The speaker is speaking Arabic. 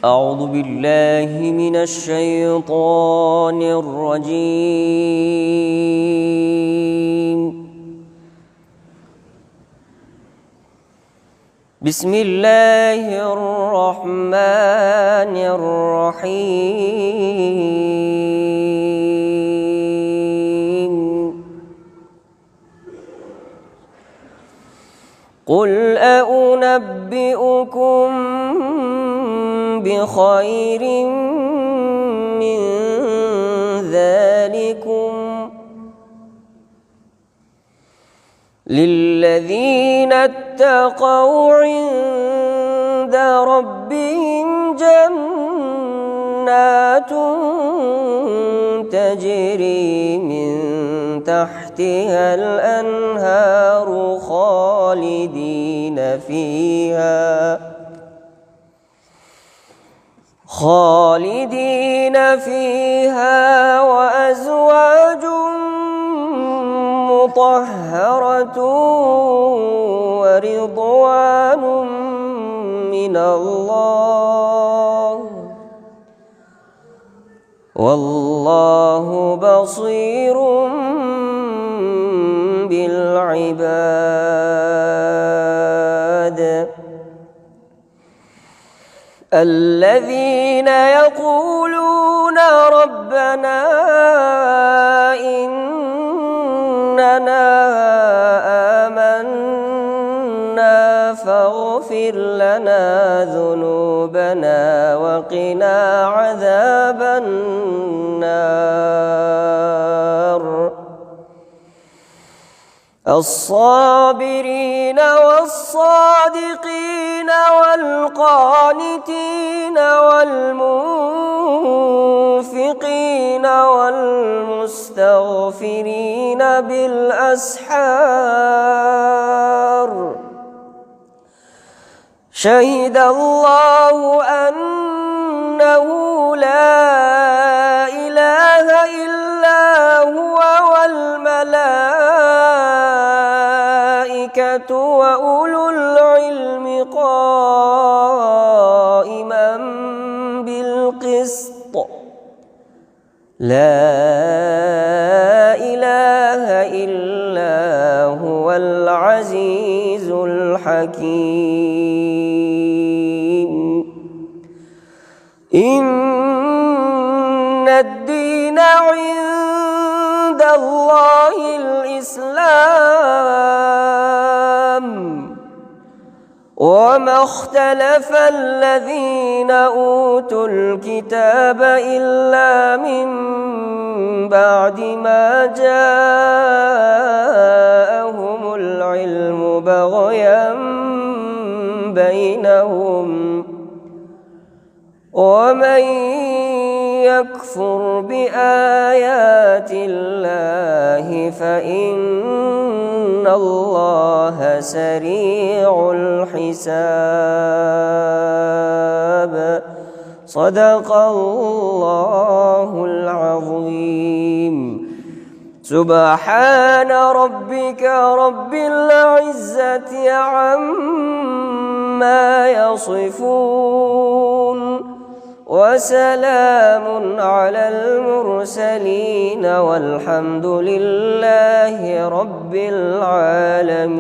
أعوذ بالله من الشيطان الرجيم. بسم الله الرحمن الرحيم. قل أنبئكم بخير من ذلكم للذين اتقوا عند ربهم جنات تجري من تحتها الأنهار خالدين فيها وأزواج مطهرة ورضوان من الله والله بصير بالعباد. الذين يقولون ربنا إننا آمنا فاغفر لنا ذنوبنا وقنا عذاب النار. الصابرين والصادقين والقانتين والمنفقين والمستغفرين بالأسحار. شهد الله أنه لا إله إلا هو والملائكة وأولو العلم قائما بالقسط. لا إله إلا هو العزيز الحكيم. إن الدين عند الله الإسلام وما اختلف الذين أوتوا الكتاب إلا من بعد ما جاءهم العلم بغيا بينهم. ومن يكفر بآيات الله فإن الله سريع الحساب. صدق الله العظيم. سبحان ربك رب العزة عما يصفون وسلام على المرسلين والحمد لله رب العالمين.